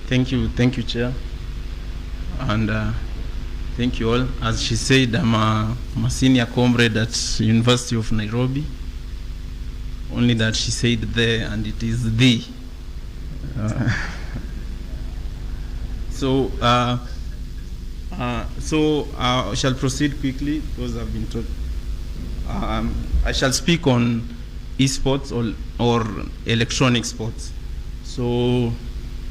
Thank you, Chair, and thank you all. As she said, I'm a senior comrade at University of Nairobi. Only that she said there, and it is the. So I shall proceed quickly because I've been told. I shall speak on esports or electronic sports. So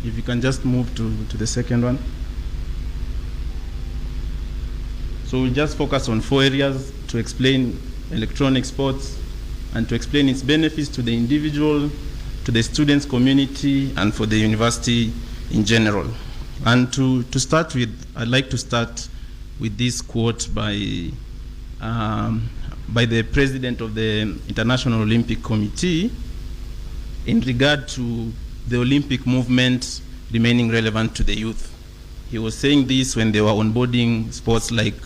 if you can just move to the second one. So we'll just focus on 4 areas to explain electronic sports and to explain its benefits to the individual, to the students' community, and for the university in general. And to start with, I'd like to start with this quote by the president of the International Olympic Committee in regard to the Olympic movement remaining relevant to the youth. He was saying this when they were onboarding sports like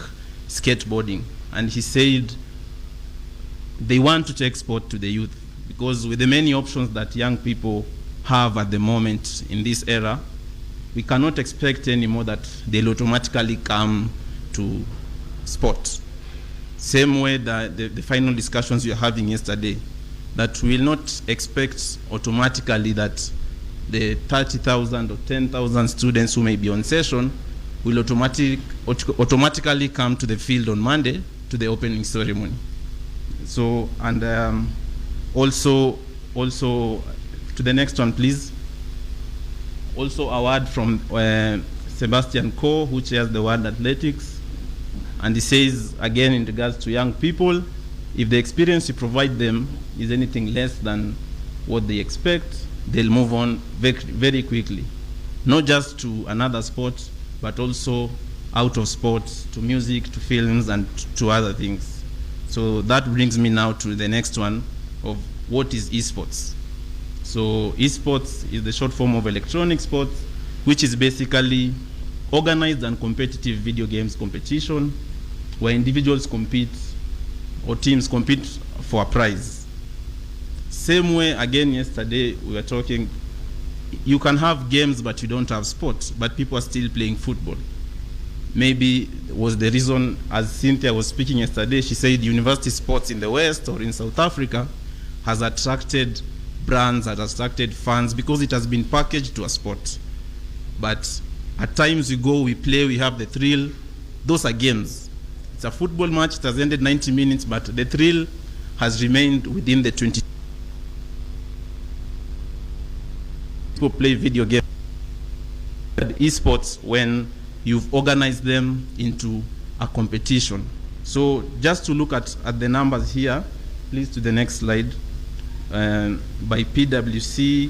skateboarding, and he said they want to take sport to the youth because with the many options that young people have at the moment in this era, we cannot expect anymore that they'll automatically come to sport. Same way that the final discussions we were having yesterday, that we will not expect automatically that the 30,000 or 10,000 students who may be on session will automatically come to the field on Monday to the opening ceremony. So, and also to the next one, please. Also a word from Sebastian Coe, who chairs the World Athletics. And he says, again, in regards to young people, if the experience you provide them is anything less than what they expect, they'll move on very quickly. Not just to another sport, but also out of sports, to music, to films, and to other things. So that brings me now to the next one of what is esports. So esports is the short form of electronic sports, which is basically organized and competitive video games competition where individuals compete or teams compete for a prize. Same way, again, yesterday we were talking, you can have games but you don't have sports, but people are still playing football. Maybe was the reason, as Cynthia was speaking yesterday, she said university sports in the West or in South Africa has attracted brands, has attracted fans because it has been packaged to a sport. But at times we go, we play, we have the thrill. Those are games. It's a football match, it has ended 90 minutes, but the thrill has remained within the 20. People play video games. Esports when you've organized them into a competition. So just to look at the numbers here, please to the next slide, by PwC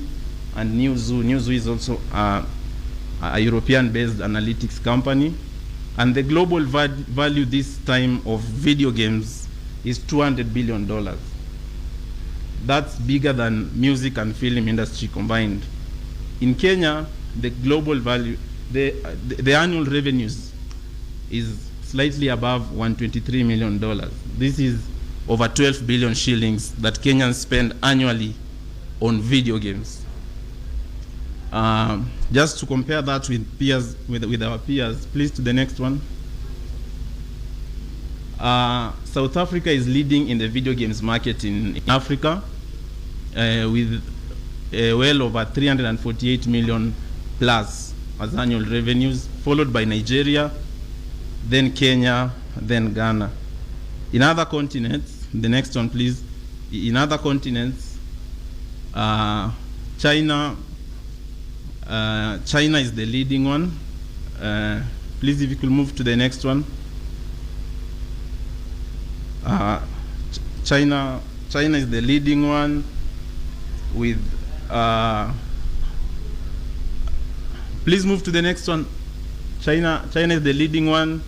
and Newzoo. Newzoo is also a European-based analytics company. And the global value this time of video games is $200 billion. That's bigger than music and film industry combined. In Kenya, the global value, the annual revenues is slightly above $123 million. This is over 12 billion shillings that Kenyans spend annually on video games. Just to compare that with peers, with our peers, please to the next one. South Africa is leading in the video games market in Africa with well over 348 million plus as annual revenues, followed by Nigeria, then Kenya, then Ghana. In other continents, the next one please. In other continents, China is the leading one. Please, if you could move to the next one. China is the leading one with. Please move to the next one. China is the leading one.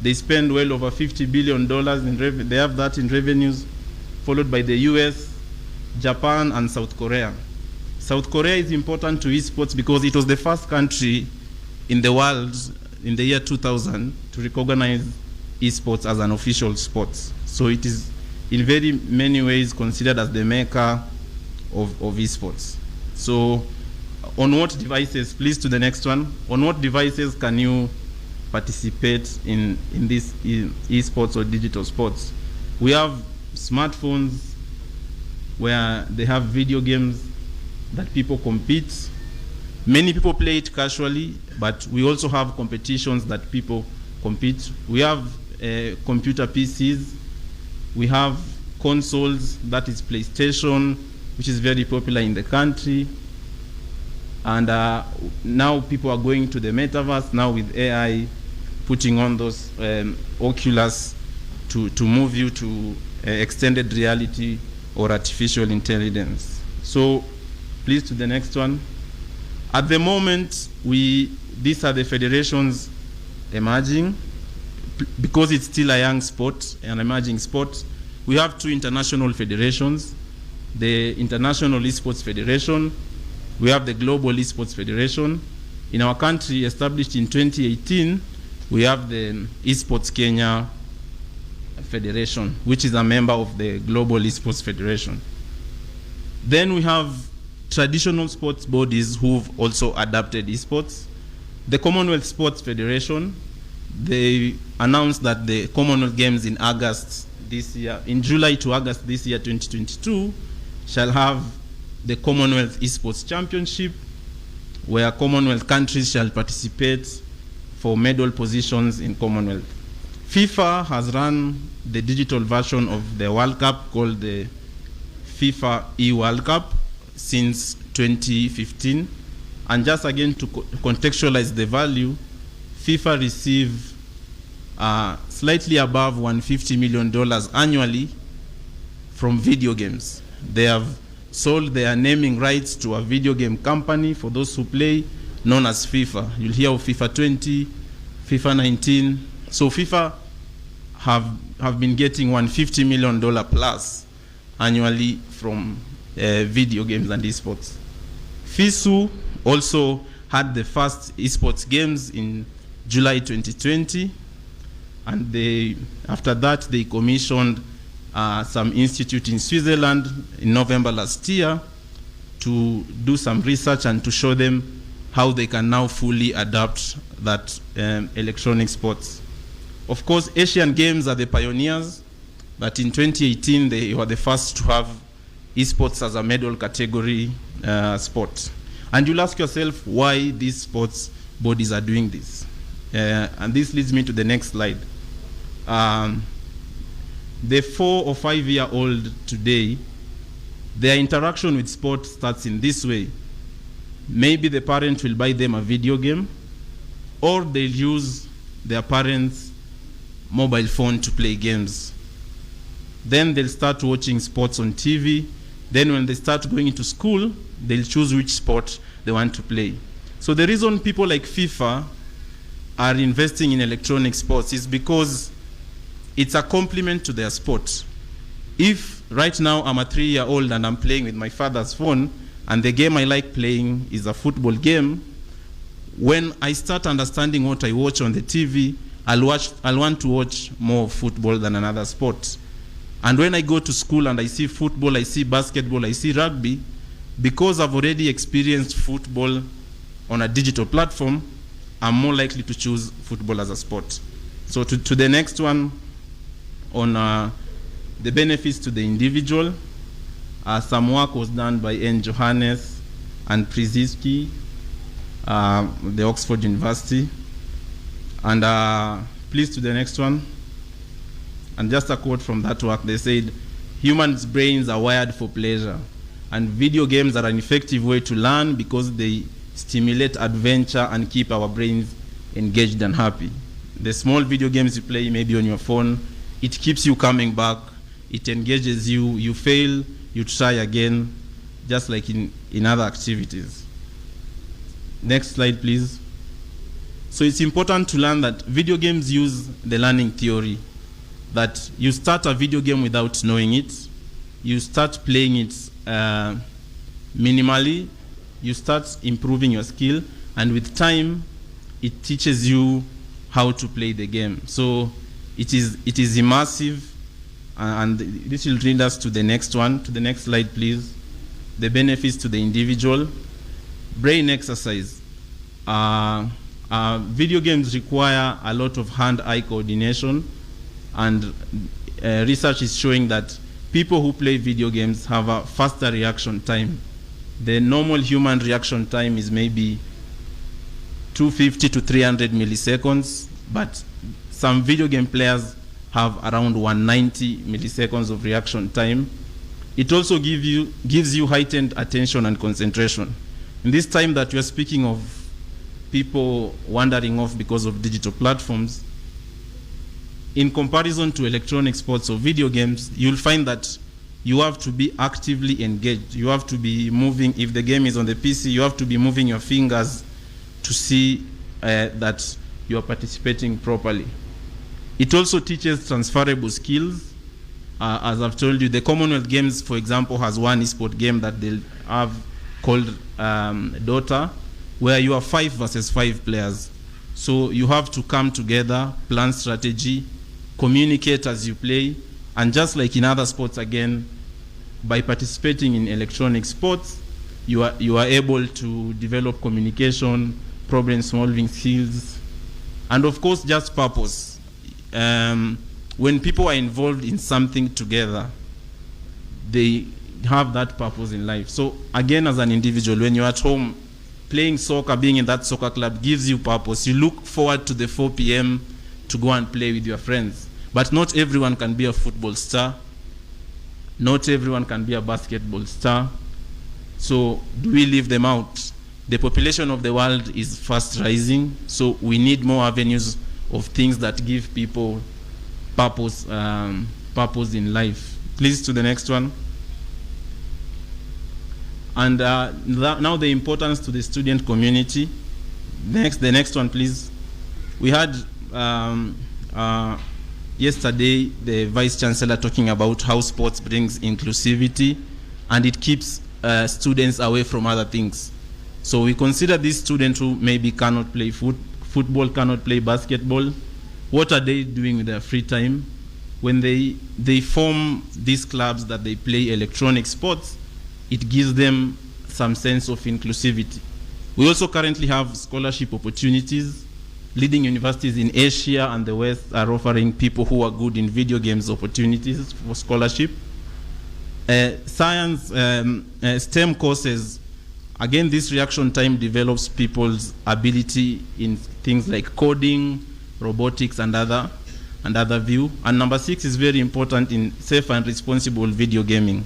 They spend well over $50 billion in revenue. They have that in revenues, followed by the US, Japan, and South Korea. South Korea is important to esports because it was the first country in the world in the year 2000 to recognize esports as an official sport. So it is in very many ways considered as the mecca of esports. So On what devices, please to the next one, on what devices can you participate in this esports or digital sports? We have smartphones where they have video games that people compete. Many people play it casually, but we also have competitions that people compete. We have computer PCs. We have consoles, that is PlayStation, which is very popular in the country. And now people are going to the metaverse now with AI, putting on those Oculus to move you to extended reality or artificial intelligence. So please to the next one. At the moment, these are the federations emerging. Because it's still a young sport, an emerging sport, we have 2 international federations, the International Esports Federation, we have the Global Esports Federation. In our country, established in 2018, we have the Esports Kenya Federation, which is a member of the Global Esports Federation. Then we have traditional sports bodies who've also adapted esports. The Commonwealth Sports Federation, they announced that the Commonwealth Games in August this year, in July to August this year, 2022, shall have the Commonwealth Esports Championship, where Commonwealth countries shall participate for medal positions in Commonwealth. FIFA has run the digital version of the World Cup called the FIFA E-World Cup since 2015. And just again to contextualize the value, FIFA receive slightly above $150 million annually from video games. They have sold their naming rights to a video game company for those who play, known as FIFA. You'll hear of FIFA 20, FIFA 19. So FIFA have been getting $150 million plus annually from video games and esports. FASU also had the first esports games in July 2020, and after that they commissioned some institute in Switzerland in November last year to do some research and to show them how they can now fully adapt that electronic sports. Of course, Asian Games are the pioneers, but in 2018 they were the first to have esports as a medal category sport. And you'll ask yourself why these sports bodies are doing this. And this leads me to the next slide. The 4 or 5 year old today, their interaction with sport starts in this way. Maybe the parent will buy them a video game, or they'll use their parents' mobile phone to play games. Then they'll start watching sports on TV. Then when they start going into school, they'll choose which sport they want to play. So the reason people like FIFA are investing in electronic sports is because it's a complement to their sport. If right now I'm a 3-year-old and I'm playing with my father's phone, and the game I like playing is a football game, when I start understanding what I watch on the TV, I'll want to watch more football than another sport. And when I go to school and I see football, I see basketball, I see rugby, because I've already experienced football on a digital platform, I'm more likely to choose football as a sport. So to the next one, on the benefits to the individual, some work was done by N. Johannes and Przyszewski, the Oxford University. And please to the next one. And just a quote from that work, they said, humans' brains are wired for pleasure, and video games are an effective way to learn because they stimulate adventure and keep our brains engaged and happy. The small video games you play, maybe on your phone, it keeps you coming back, it engages you, you fail, you try again, just like in other activities. Next slide, please. So it's important to learn that video games use the learning theory, that you start a video game without knowing it, you start playing it minimally, you start improving your skill, and with time, it teaches you how to play the game. So it is immersive, and this will lead us to the next one. To the next slide, please. The benefits to the individual. Brain exercise. Video games require a lot of hand-eye coordination, and research is showing that people who play video games have a faster reaction time. The normal human reaction time is maybe 250 to 300 milliseconds, but some video game players have around 190 milliseconds of reaction time. It also gives you heightened attention and concentration. In this time that we are speaking of people wandering off because of digital platforms, in comparison to electronic sports or video games, you'll find that you have to be actively engaged. You have to be moving. If the game is on the PC, you have to be moving your fingers to see that you are participating properly. It also teaches transferable skills. As I've told you, the Commonwealth Games, for example, has one esport game that they'll have called Dota, where you are 5 versus 5 players. So you have to come together, plan strategy, communicate as you play, and just like in other sports, again, by participating in electronic sports, you are able to develop communication, problem-solving skills, and of course, just purpose. When people are involved in something together, they have that purpose in life. So again, as an individual, when you're at home, playing soccer, being in that soccer club gives you purpose. You look forward to the 4 p.m. to go and play with your friends. But not everyone can be a football star. Not everyone can be a basketball star. So do we leave them out? The population of the world is fast rising, so we need more avenues of things that give people purpose, purpose in life. Please to the next one. And now the importance to the student community. The next one, please. We had yesterday the Vice Chancellor talking about how sports brings inclusivity and it keeps students away from other things. So we consider these students who maybe cannot play football, cannot play basketball. What are they doing with their free time? When they form these clubs that they play electronic sports, it gives them some sense of inclusivity. We also currently have scholarship opportunities. Leading universities in Asia and the West are offering people who are good in video games opportunities for scholarship. Science, STEM courses, again, this reaction time develops people's ability in things like coding, robotics, and other view. And number 6 is very important in safe and responsible video gaming.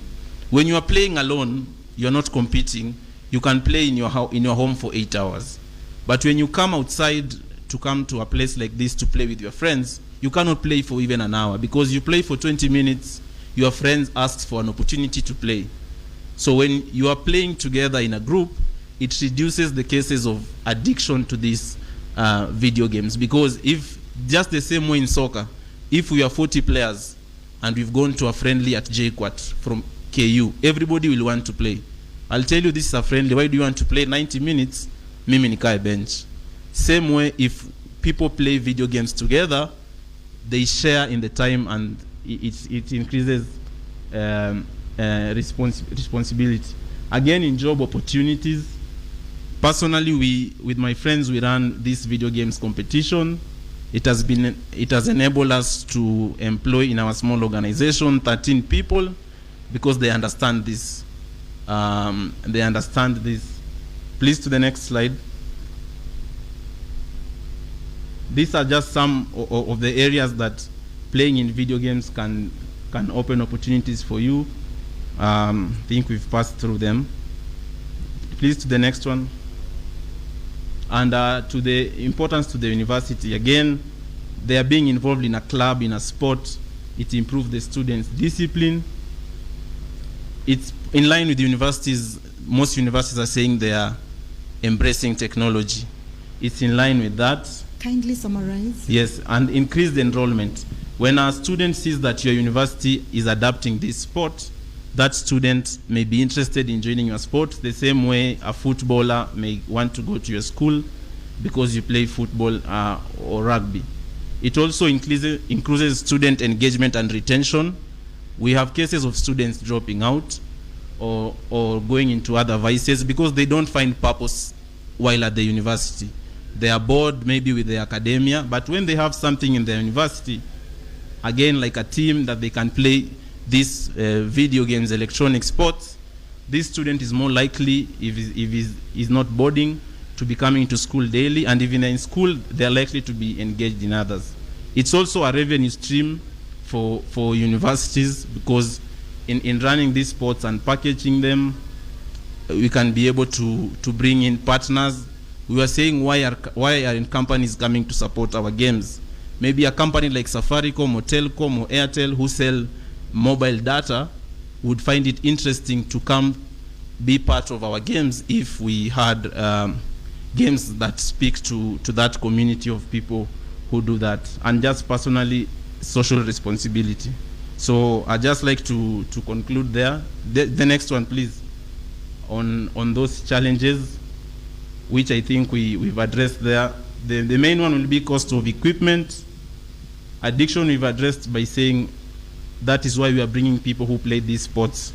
When you are playing alone, you're not competing. You can play in your home for 8 hours. But when you come outside to come to a place like this to play with your friends, you cannot play for even an hour, because you play for 20 minutes, your friends ask for an opportunity to play. So when you are playing together in a group, it reduces the cases of addiction to these video games. Because if, just the same way in soccer, if we are 40 players and we've gone to a friendly at JQuat from KU, everybody will want to play. I'll tell you, this is a friendly, why do you want to play 90 minutes? Mimi nikae bench. Same way, if people play video games together, they share in the time and it increases responsibility. Again, in job opportunities, personally, with my friends, we run this video games competition. It has enabled us to employ in our small organization 13 people, because they understand this. Please to the next slide. These are just some of the areas that playing in video games can open opportunities for you. I think we've passed through them. Please to the next one. And to the importance to the university, again, they are being involved in a club, in a sport. It improves the students' discipline. It's in line with the universities. Most universities are saying they are embracing technology. It's in line with that. Kindly summarize. Yes, and increased enrollment. When a student sees that your university is adapting this sport, that student may be interested in joining your sport the same way a footballer may want to go to your school because you play football or rugby. It also increases student engagement and retention. We have cases of students dropping out. or going into other vices because they don't find purpose while at the university. They are bored maybe with the academia, but when they have something in the university, again, like a team that they can play these video games, electronic sports, this student is more likely, if he's not boarding, to be coming to school daily, and even in school, they're likely to be engaged in others. It's also a revenue stream for universities because in running these sports and packaging them, we can be able to bring in partners. We were saying why are companies coming to support our games? Maybe a company like Safaricom or Telcom or Airtel who sell mobile data would find it interesting to come be part of our games if we had games that speak to that community of people who do that, and just personally social responsibility. So I'd just like to conclude there. The next one, please, on those challenges, which I think we've addressed there. The main one will be cost of equipment. Addiction we've addressed by saying that is why we are bringing people who play these sports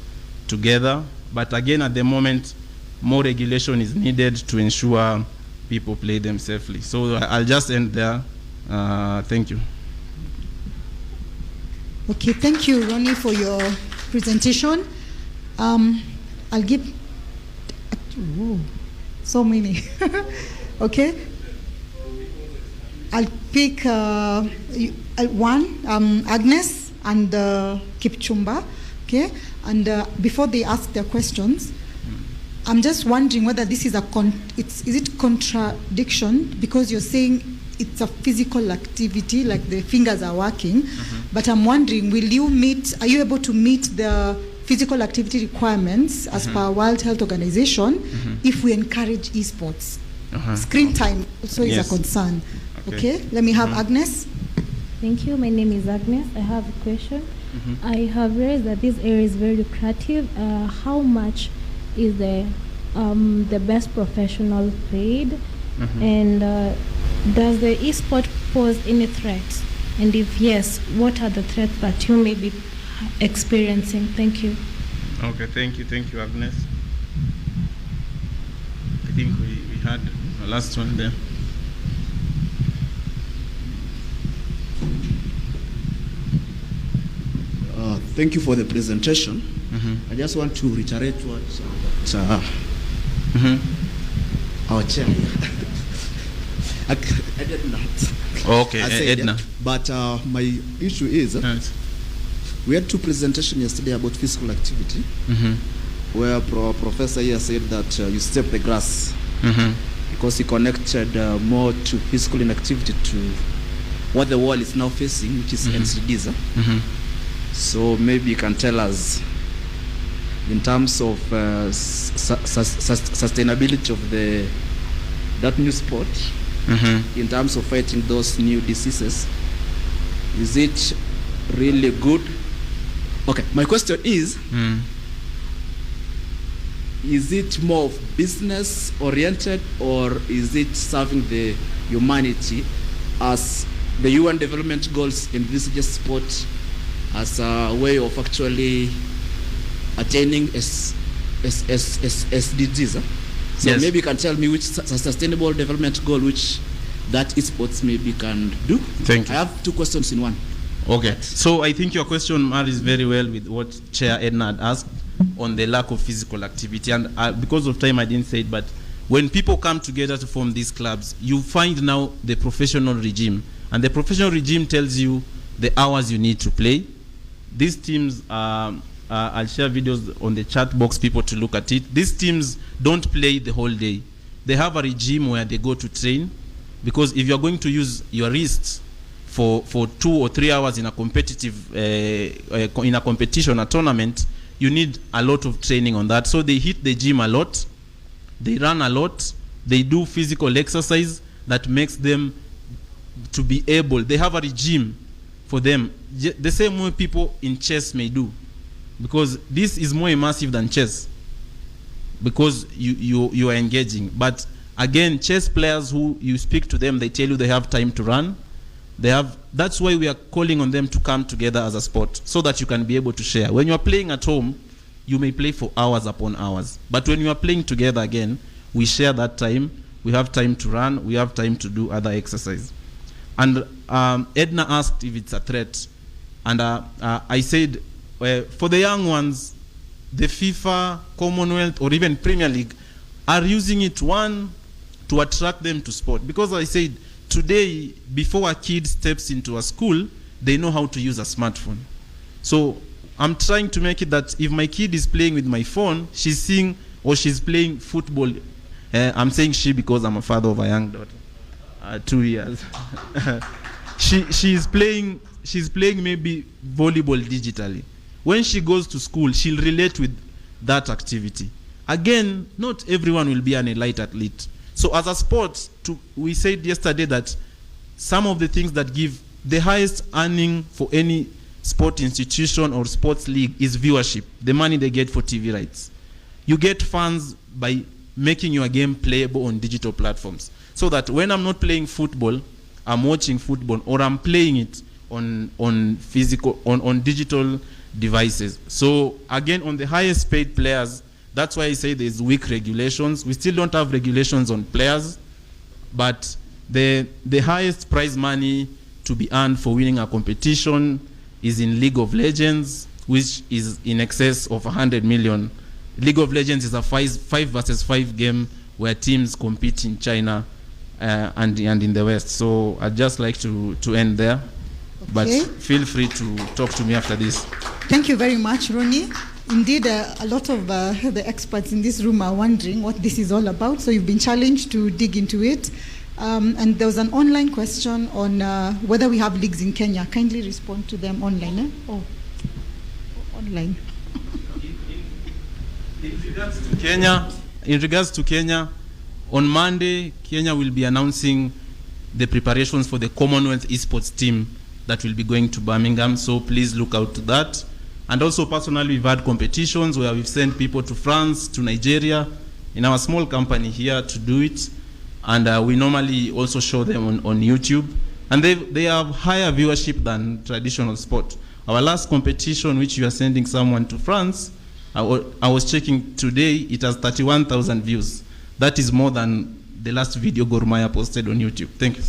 together. But again, at the moment, more regulation is needed to ensure people play them safely. So I'll just end there. Thank you. Okay, thank you, Ronny, for your presentation. I'll give so many. Okay, I'll pick one, Agnes and Kipchumba. Okay, and before they ask their questions, I'm just wondering whether this is is it contradiction, because you're saying it's a physical activity, like the fingers are working, but I'm wondering, are you able to meet the physical activity requirements as per World Health Organization if we encourage esports? Screen time also is a concern. Okay, let me have Agnes. Thank you. My name is Agnes. I have a question. I have realized that this area is very lucrative. How much is the best professional paid? And does the esport pose any threats? And if yes, what are the threats that you may be experiencing? Thank you. Okay, thank you, Agnes. I think we had the last one there. Thank you for the presentation. I just want to reiterate what our chair I did not. Okay, Edna. But my issue is, we had two presentations yesterday about physical activity, where Professor here said that you step the grass, because he connected more to physical inactivity to what the world is now facing, which is NCDs. So maybe you can tell us, in terms of sustainability of that new sport, in terms of fighting those new diseases, is it really good? Okay, my question is it more of business oriented, or is it serving the humanity as the UN development goals envisage sport as a way of actually attaining SDGs? So yes, maybe you can tell me which sustainable development goal which that esports maybe can do. Thank you. I have two questions in one. Okay, so I think your question marries very well with what Chair Edna had asked on the lack of physical activity. And because of time, I didn't say it, but when people come together to form these clubs, you find now the professional regime. And the professional regime tells you the hours you need to play. These teams, I'll share videos on the chat box, people to look at it. These teams don't play the whole day. They have a regime where they go to train, because if you're going to use your wrists for 2 or 3 hours in a competitive, in a competition, a tournament, you need a lot of training on that. So they hit the gym a lot, they run a lot, they do physical exercise that makes them to be able, they have a regime for them, the same way people in chess may do, because this is more immersive than chess, because you are engaging. But again, chess players, who you speak to them, they tell you they have time to run. That's why we are calling on them to come together as a sport, so that you can be able to share. When you are playing at home, you may play for hours upon hours. But when you are playing together again, we share that time. We have time to run. We have time to do other exercise. And Edna asked if it's a threat. And I said, for the young ones, the FIFA, Commonwealth, or even Premier League are using it, one, to attract them to sport. Because I said, today, before a kid steps into a school, they know how to use a smartphone. So I'm trying to make it that if my kid is playing with my phone, she's seeing, or she's playing football. I'm saying she because I'm a father of a young daughter, 2 years. She's playing maybe volleyball digitally. When she goes to school, she'll relate with that activity. Again, not everyone will be an elite athlete. So as a sport, we said yesterday that some of the things that give the highest earning for any sport institution or sports league is viewership, the money they get for TV rights. You get fans by making your game playable on digital platforms. So that when I'm not playing football, I'm watching football, or I'm playing it on digital devices. So again, on the highest paid players, that's why I say there's weak regulations. We still don't have regulations on players, but the highest prize money to be earned for winning a competition is in League of Legends, which is in excess of 100 million. League of Legends is a 5 versus 5 game where teams compete in China and in the West. So I'd just like to end there. Okay. But feel free to talk to me after this. Thank you very much, Ronny. Indeed, a lot of the experts in this room are wondering what this is all about. So you've been challenged to dig into it. And there was an online question on whether we have leagues in Kenya. Kindly respond to them online. Online. In regards to Kenya, on Monday, Kenya will be announcing the preparations for the Commonwealth Esports team that will be going to Birmingham. So please look out to that. And also personally, we've had competitions where we've sent people to France, to Nigeria, in our small company here to do it. And we normally also show them on YouTube. And they have higher viewership than traditional sport. Our last competition, which we are sending someone to France, I was checking today, it has 31,000 views. That is more than the last video Gormaya posted on YouTube. Thank you.